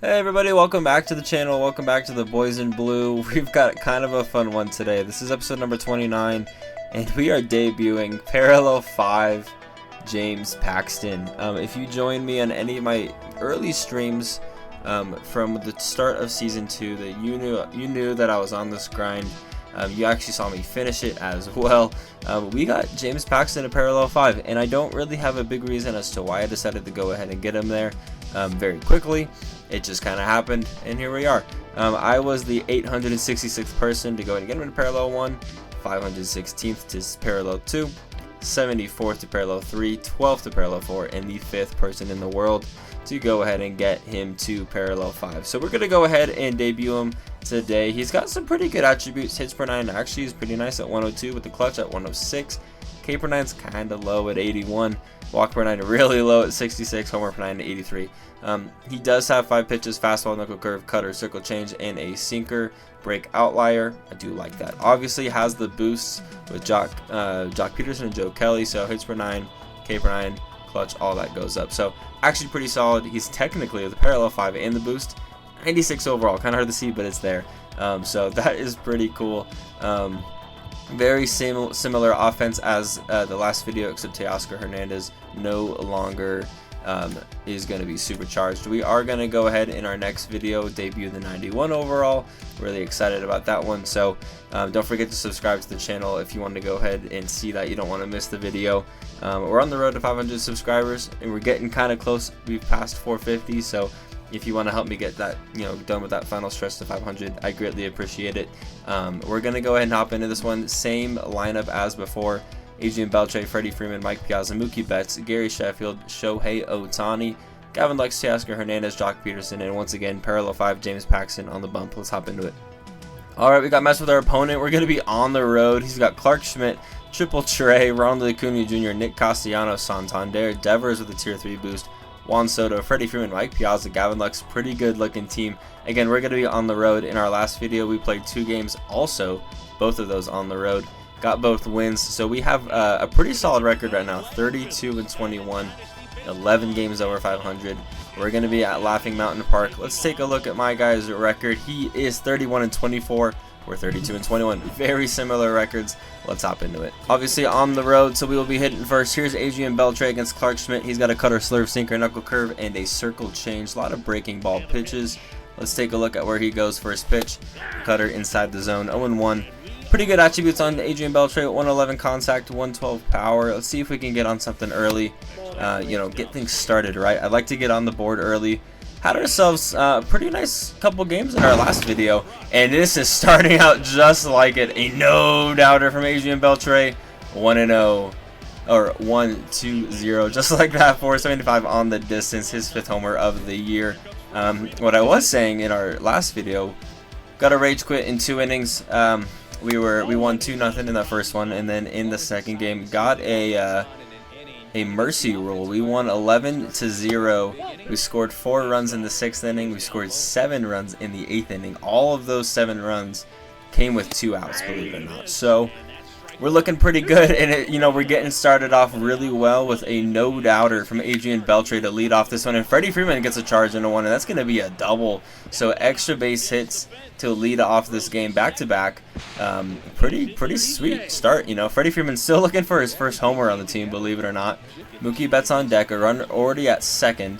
Hey everybody, welcome back to the channel, welcome back to the Boys in Blue. We've got kind of a fun one today. This is episode number 29, and we are debuting Parallel 5 James Paxton. If you joined me on any of my early streams from the start of Season 2, that you knew that I was on this grind. You actually saw me finish it as well. We got James Paxton at Parallel 5, and I don't really have a big reason as to why I decided to go ahead and get him there very quickly. It just kind of happened, and here we are. I was the 866th person to go ahead and get him to Parallel 1, 516th to Parallel 2, 74th to Parallel 3, 12th to Parallel 4, and the 5th person in the world to go ahead and get him to Parallel 5. So we're going to go ahead and debut him today. He's got some pretty good attributes. Hits per 9 actually is pretty nice at 102, with the clutch at 106. K per 9 is kind of low at 81. Walk per 9 really low at 66. Homer per 9 at 83. He does have 5 pitches: fastball, knuckle curve, cutter, circle change, and a sinker break outlier. I do like that. Obviously has the boosts with Jock Peterson and Joe Kelly, so hits per 9, K per 9, clutch, all that goes up. So actually pretty solid. He's technically the Parallel 5 and the boost. 96 overall, kind of hard to see, but it's there. So that is pretty cool. Very similar offense as the last video, except Teoscar Hernandez no longer is going to be supercharged. We are going to go ahead in our next video debut the 91 overall. Really excited about that one. So don't forget to subscribe to the channel if you want to go ahead and see that. You don't want to miss the video. We're on the road to 500 subscribers, and we're getting kind of close. We've passed 450, so if you want to help me get that, done with that final stretch to 500, I greatly appreciate it. We're going to go ahead and hop into this one. Same lineup as before. Adrian Beltre, Freddie Freeman, Mike Piazza, Mookie Betts, Gary Sheffield, Shohei Ohtani, Gavin Lux, Teoscar Hernandez, Jock Peterson, and once again, Parallel 5, James Paxton on the bump. Let's hop into it. Alright, we got matched with our opponent. We're going to be on the road. He's got Clark Schmidt, Triple Trey, Ronald Acuna Jr., Nick Castellanos, Santander, Devers with a Tier 3 boost, Juan Soto, Freddie Freeman, Mike Piazza, Gavin Lux. Pretty good looking team. Again, we're going to be on the road. In our last video, we played 2 games also, both of those on the road. Got both wins, so we have a pretty solid record right now, 32-21, 11 games over 500. We're going to be at Laughing Mountain Park. Let's take a look at my guy's record. He is 31-24. We're 32-21. Very similar records. Let's hop into it. Obviously on the road, so we will be hitting first. Here's Adrian Beltre against Clark Schmidt. He's got a cutter, slurve, sinker, knuckle curve, and a circle change. A lot of breaking ball pitches. Let's take a look at where he goes. First pitch, cutter inside the zone, 0-1. Pretty good attributes on Adrian Beltre. 111 contact, 112 power. Let's see if we can get on something early. Get things started right. I'd like to get on the board early. Had ourselves a pretty nice couple games in our last video, and this is starting out just like it. A no-doubter from Adrian Beltre, 1-0, or 1-2-0, just like that. 475 on the distance, his 5th homer of the year. What I was saying in our last video, got a rage quit in 2 innings. We won 2-0 in the first one, and then in the second game got a mercy rule. We won 11-0. We scored 4 runs in the 6th inning. We scored 7 runs in the 8th inning. All of those 7 runs came with 2 outs, believe it or not. So we're looking pretty good, and we're getting started off really well with a no-doubter from Adrian Beltre to lead off this one. And Freddie Freeman gets a charge into one, and that's going to be a double. So extra base hits to lead off this game back-to-back. Pretty sweet start. Freddie Freeman still looking for his first homer on the team, believe it or not. Mookie Betts on deck, a runner already at second.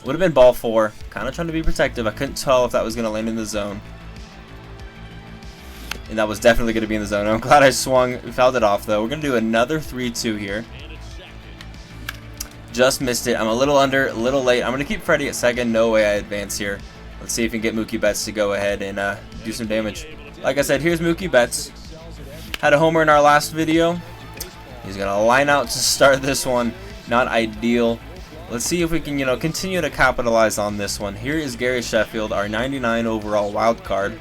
Would have been ball 4. Kind of trying to be protective. I couldn't tell if that was going to land in the zone. And that was definitely going to be in the zone. I'm glad I swung, fouled it off though. We're going to do another 3-2 here. Just missed it. I'm a little under, a little late. I'm going to keep Freddie at second. No way I advance here. Let's see if we can get Mookie Betts to go ahead and do some damage. Like I said, here's Mookie Betts. Had a homer in our last video. He's going to line out to start this one. Not ideal. Let's see if we can, continue to capitalize on this one. Here is Gary Sheffield, our 99 overall wild card.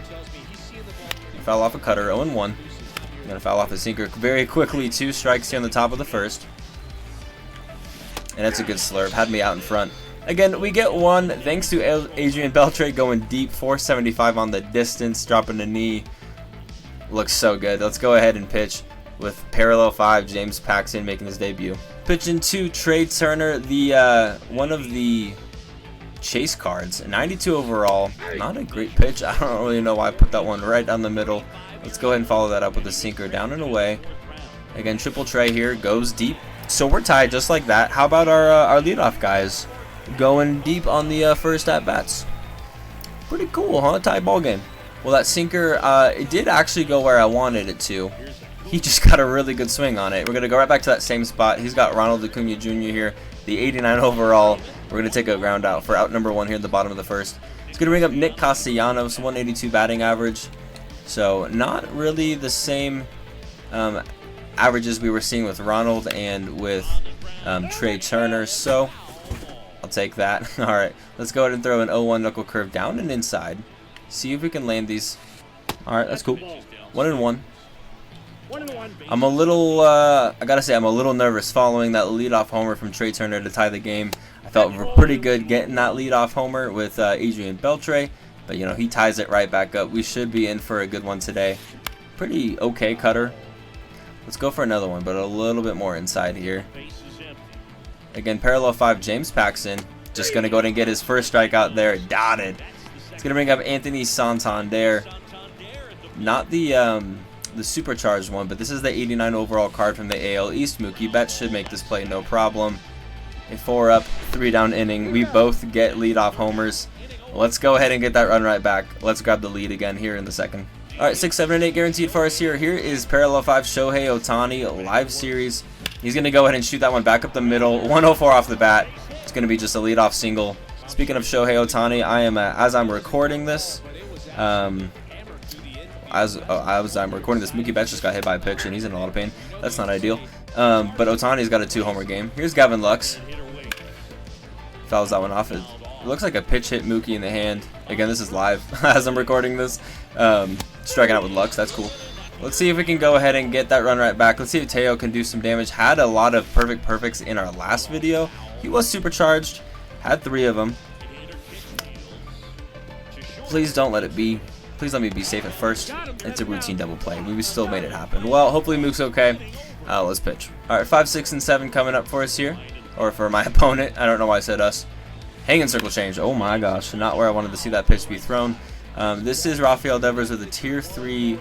Foul off a cutter, 0-1. Going to foul off a sinker very quickly. 2 strikes here on the top of the first. And that's a good slurve. Had me out in front. Again, we get 1 thanks to Adrian Beltre going deep. 475 on the distance. Dropping a knee. Looks so good. Let's go ahead and pitch with Parallel 5, James Paxton making his debut. Pitching to Trey Turner, the one of the chase cards. 92 overall. Not a great pitch. I don't really know why I put that one right down the middle. Let's go ahead and follow that up with a sinker down and away. Again, triple Trey here. Goes deep. So we're tied just like that. How about our leadoff guys going deep on the first at-bats? Pretty cool, huh? Tie ball game. Well, that sinker, it did actually go where I wanted it to. He just got a really good swing on it. We're going to go right back to that same spot. He's got Ronald Acuna Jr. here, the 89 overall. We're going to take a ground out for out number 1 here at the bottom of the first. It's going to bring up Nick Castellanos, 182 batting average. So not really the same averages we were seeing with Ronald and with Trey Turner. So I'll take that. All right, let's go ahead and throw an 0-1 knuckle curve down and inside. See if we can land these. All right, that's cool. 1-1. I'm a little, I gotta say, I'm a little nervous following that leadoff homer from Trey Turner to tie the game. I felt pretty good getting that leadoff homer with Adrian Beltre, but you know, he ties it right back up. We should be in for a good one today. Pretty okay cutter. Let's go for another one, but a little bit more inside here. Again, parallel 5, James Paxton. Just gonna go ahead and get his first strikeout there, dotted. It's gonna bring up Anthony Santander. Not the supercharged one, but this is the 89 overall card from the AL East. Mookie Betts should make this play no problem. A 4 up, 3 down inning. We both get leadoff homers. Let's go ahead and get that run right back. Let's grab the lead again here in the second. All right, 6, 7, and 8 guaranteed for us here. Here is parallel 5 Shohei Ohtani live series. He's gonna go ahead and shoot that one back up the middle. 104 off the bat. It's gonna be just a leadoff single. Speaking of Shohei Ohtani, I am as I'm recording this. As I'm recording this, Mookie Betts just got hit by a pitch and he's in a lot of pain. That's not ideal. But Ohtani's got a 2-homer game. Here's Gavin Lux. Fouls that one off. It looks like a pitch hit Mookie in the hand. Again, this is live as I'm recording this. Striking out with Lux. That's cool. Let's see if we can go ahead and get that run right back. Let's see if Teo can do some damage. Had a lot of perfects in our last video. He was supercharged. Had 3 of them. Please don't let it be. Please let me be safe at first. It's a routine double play. We still made it happen. Well, hopefully Mook's okay. Let's pitch. All right, 5, 6, and 7 coming up for us here. Or for my opponent. I don't know why I said us. Hanging circle change. Oh my gosh. Not where I wanted to see that pitch be thrown. This is Rafael Devers with a tier 3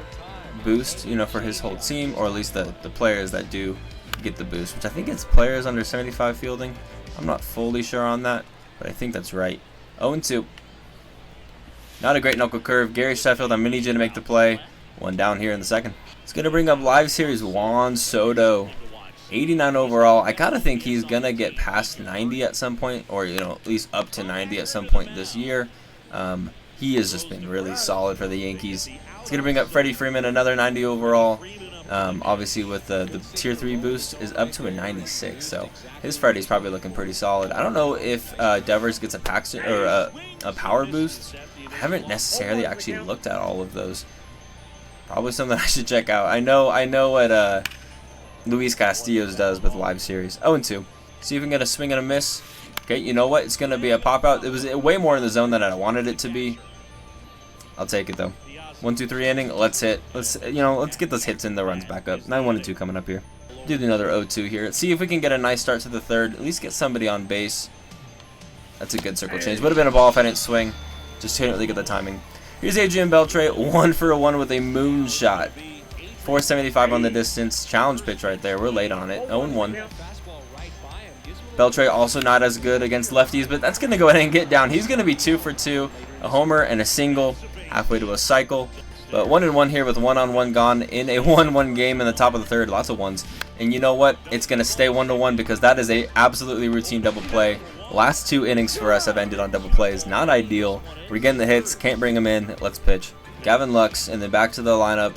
boost, you know, for his whole team. Or at least the players that do get the boost. Which I think it's players under 75 fielding. I'm not fully sure on that. But I think that's right. 0-2. Not a great knuckle curve. Gary Sheffield on Mini J to make the play. 1 down here in the second. It's going to bring up live series Juan Soto. 89 overall. I gotta think he's going to get past 90 at some point. Or, you know, at least up to 90 at some point this year. He has just been really solid for the Yankees. It's going to bring up Freddie Freeman, another 90 overall. Obviously with the tier 3 boost is up to a 96. So his Freddie's probably looking pretty solid. I don't know if Devers gets a Paxton or a power boost. I haven't necessarily actually looked at all of those. Probably something I should check out. I know what Luis Castillo's does with live series. 0-2. See if we can get a swing and a miss. Okay, you know what? It's going to be a pop out. It was way more in the zone than I wanted it to be. I'll take it though. 1, 2, 3 inning. Let's hit. Let's get those hits in the runs back up. 9, 1, and 2 coming up here. Do another 0-2 here. See if we can get a nice start to the third. At least get somebody on base. That's a good circle change. Would have been a ball if I didn't swing. Just didn't really get the timing. Here's Adrian Beltre, 1 for 1 with a moonshot. 475 on the distance. Challenge pitch right there. We're late on it. 0-1. Beltre also not as good against lefties, but that's going to go ahead and get down. He's going to be 2 for 2. A homer and a single. Halfway to a cycle. But 1-1 here with 1-on-1 gone in a 1-1 game in the top of the third. Lots of ones. And you know what? It's going to stay 1-1 because that is a absolutely routine double play. Last 2 innings for us have ended on double plays. Not ideal. We're getting the hits. Can't bring them in. Let's pitch. Gavin Lux, and then back to the lineup,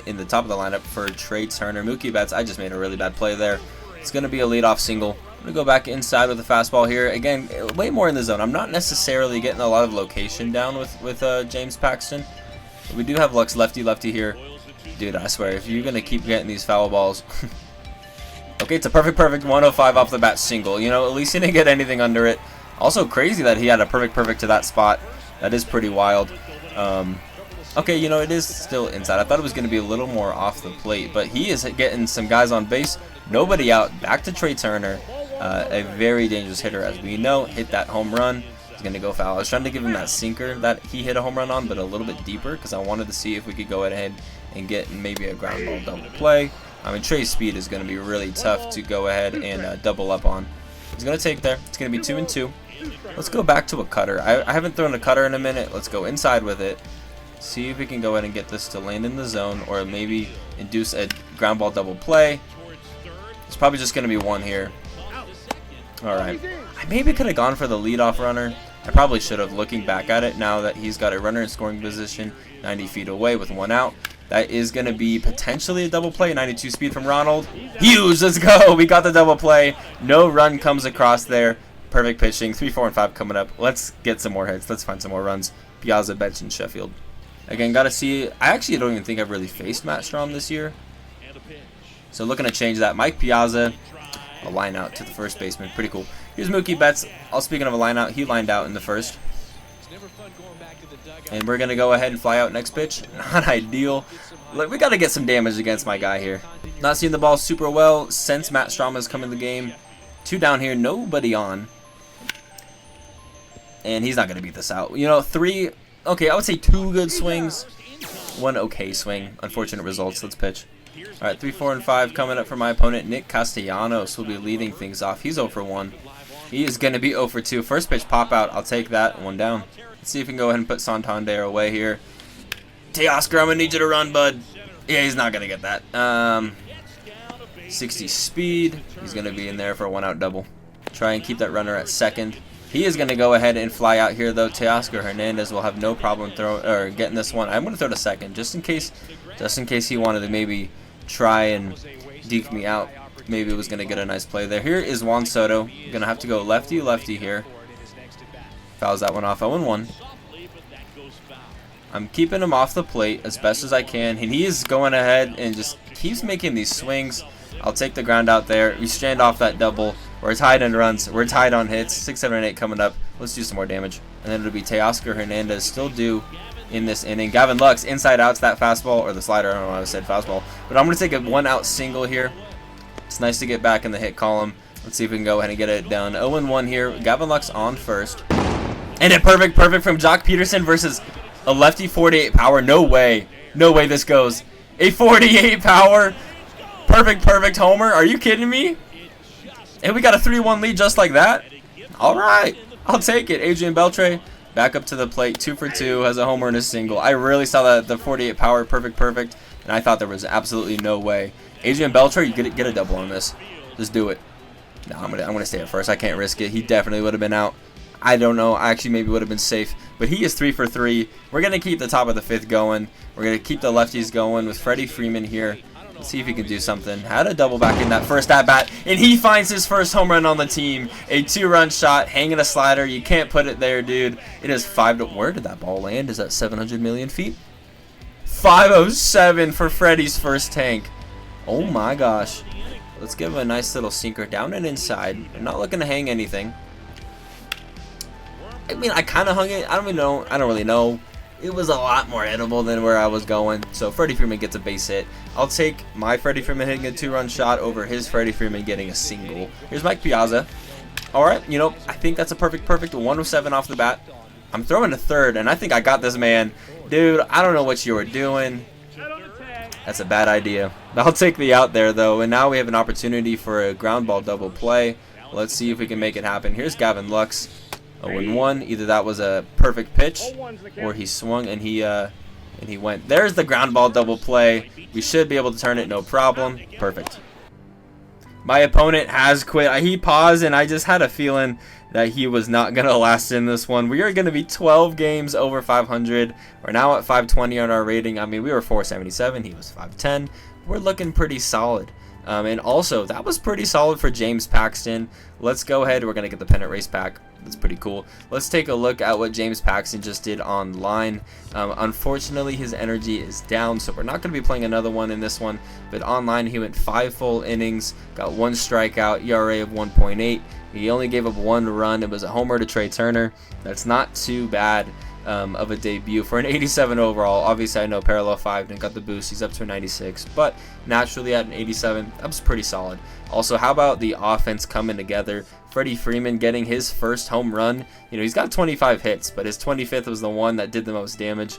in the top of the lineup for Trey Turner. Mookie Betts, I just made a really bad play there. It's going to be a leadoff single. I'm going to go back inside with the fastball here. Again, way more in the zone. I'm not necessarily getting a lot of location down with James Paxton. But we do have Lux lefty here. Dude, I swear, if you're going to keep getting these foul balls... Okay, it's a perfect 105 off the bat single. You know, at least he didn't get anything under it. Also crazy that he had a perfect to that spot. That is pretty wild. Okay, you know, it is still inside. I thought it was going to be a little more off the plate, but he is getting some guys on base. Nobody out. Back to Trey Turner. A very dangerous hitter, as we know. Hit that home run. He's going to go foul. I was trying to give him that sinker that he hit a home run on, but a little bit deeper because I wanted to see if we could go ahead and get maybe a ground ball double play. I mean, Trey's speed is going to be really tough to go ahead and double up on. He's going to take there. It's going to be 2-2. Let's go back to a cutter. I haven't thrown a cutter in a minute. Let's go inside with it. See if we can go ahead and get this to land in the zone or maybe induce a ground ball double play. It's probably just going to be one here. Alright. I maybe could have gone for the leadoff runner. I probably should have, looking back at it, now that he's got a runner in scoring position 90 feet away with one out. That is going to be potentially a double play. 92 speed from Ronald. Huge. Let's go. We got the double play. No run comes across there. Perfect pitching. 3, 4, and 5 coming up. Let's get some more hits. Let's find some more runs. Piazza, Betts, and Sheffield. Again, got to see. I actually don't even think I've really faced Matt Strahm this year. So looking to change that. Mike Piazza, a line out to the first baseman. Pretty cool. Here's Mookie Betts. Speaking of a line out, he lined out in the first. And we're going to go ahead and fly out next pitch. Not ideal. Look, we got to get some damage against my guy here. Not seeing the ball super well since Matt Strahm has come in the game. 2 down here, nobody on. And he's not going to beat this out. You know, 3, okay, I would say 2 good swings. 1 okay swing. Unfortunate results. Let's pitch. All right, 3, 4, and 5 coming up for my opponent. Nick Castellanos will be leading things off. He's 0 for 1. He is going to be 0 for 2. First pitch pop out. I'll take that. 1 down. Let's see if we can go ahead and put Santander away here. Teoscar, I'm going to need you to run, bud. Yeah, he's not going to get that. 60 speed. He's going to be in there for a 1-out double. Try and keep that runner at second. He is going to go ahead and fly out here, though. Teoscar Hernandez will have no problem getting this one. I'm going to throw to second just in case he wanted to maybe try and deke me out. Maybe it was going to get a nice play there. Here is Juan Soto. Going to have to go lefty-lefty here. Fouls that one off. 0-1. I'm keeping him off the plate as best as I can. And he is going ahead and just keeps making these swings. I'll take the ground out there. We strand off that double. We're tied in runs. We're tied on hits. 6, 7, and 8 coming up. Let's do some more damage. And then it'll be Teoscar Hernandez still due in this inning. Gavin Lux inside outs that fastball or the slider. I don't know why I said fastball. But I'm going to take a 1-out single here. It's nice to get back in the hit column. Let's see if we can go ahead and get it down. 0-1 here. Gavin Lux on first. And a perfect from Jock Peterson versus a lefty 48 power. No way. No way this goes. A 48 power. Perfect homer. Are you kidding me? And we got a 3-1 lead just like that. All right. I'll take it. Adrian Beltre back up to the plate. 2 for 2. Has a homer and a single. I really saw that the 48 power. Perfect. And I thought there was absolutely no way. Adrian Beltre, you get a double on this. Just do it. No, I'm gonna stay at first. I can't risk it. He definitely would have been out. I don't know. I actually maybe would have been safe. But he is 3 for 3. We're going to keep the top of the 5th going. We're going to keep the lefties going with Freddie Freeman here. Let's see if he can do something. Had a double back in that first at-bat. And he finds his first home run on the team. A 2-run shot. Hanging a slider. You can't put it there, dude. It is 5 to... Where did that ball land? Is that 700 million feet? 507 for Freddie's first tank. Oh my gosh. Let's give him a nice little sinker down and inside. I'm not looking to hang anything. I mean, I kind of hung it. I don't really know. It was a lot more edible than where I was going. So Freddie Freeman gets a base hit. I'll take my Freddie Freeman hitting a 2-run shot over his Freddie Freeman getting a single. Here's Mike Piazza. All right, you know, I think that's a perfect 107 off the bat. I'm throwing to third, and I think I got this man. Dude, I don't know what you were doing. That's a bad idea. I'll take the out there, though, and now we have an opportunity for a ground ball double play. Let's see if we can make it happen. Here's Gavin Lux. 0-1. Either that was a perfect pitch, or he swung and he went. There's the ground ball double play. We should be able to turn it, no problem. Perfect. My opponent has quit. He paused, and I just had a feeling that he was not going to last in this one. We are going to be 12 games over 500. We're now at 520 on our rating. I mean, we were 477. He was 510. We're looking pretty solid. And also, that was pretty solid for James Paxton. Let's go ahead. We're going to get the pennant race pack. That's pretty cool. Let's take a look at what James Paxton just did online. Unfortunately, his energy is down, so we're not going to be playing another one in this one. But online, he went 5 full innings, got 1 strikeout, ERA of 1.8. He only gave up 1 run. It was a homer to Trey Turner. That's not too bad. of a debut for an 87 overall. Obviously, I know Parallel 5 didn't got the boost. He's up to a 96, but naturally at an 87, that was pretty solid. Also, how about the offense coming together? Freddie Freeman getting his first home run. You know, he's got 25 hits, but his 25th was the one that did the most damage.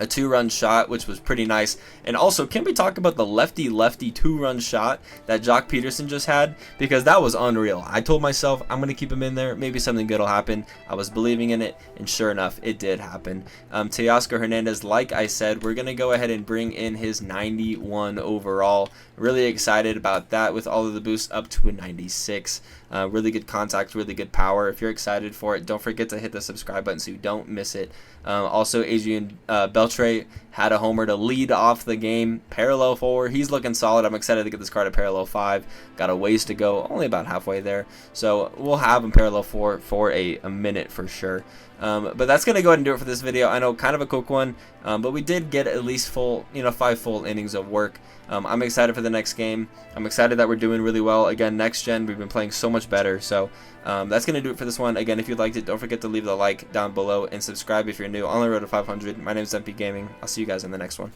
A 2-run shot, which was pretty nice. And also, can we talk about the lefty-lefty 2-run shot that Jock Peterson just had? Because that was unreal. I told myself I'm going to keep him in there. Maybe something good will happen. I was believing in it, and sure enough, it did happen. Teoscar Hernandez, like I said, we're going to go ahead and bring in his 91 overall. Really excited about that with all of the boosts up to a 96. Really good contact, really good power. If you're excited for it, don't forget to hit the subscribe button so you don't miss it. Also, Adrian Beltre had a homer to lead off the game. Parallel 4, he's looking solid. I'm excited to get this card at Parallel 5. Got a ways to go, only about halfway there. So we'll have him Parallel 4 for a minute for sure. But that's going to go ahead and do it for this video. I know, kind of a quick one, but we did get at least 5 full innings of work. I'm excited for the next game. I'm excited that we're doing really well. Again, next gen, we've been playing so much better. So that's going to do it for this one. Again, if you liked it, don't forget to leave the like down below and subscribe if you're new. On the road to 500. My name is MP Gaming. I'll see you guys in the next one.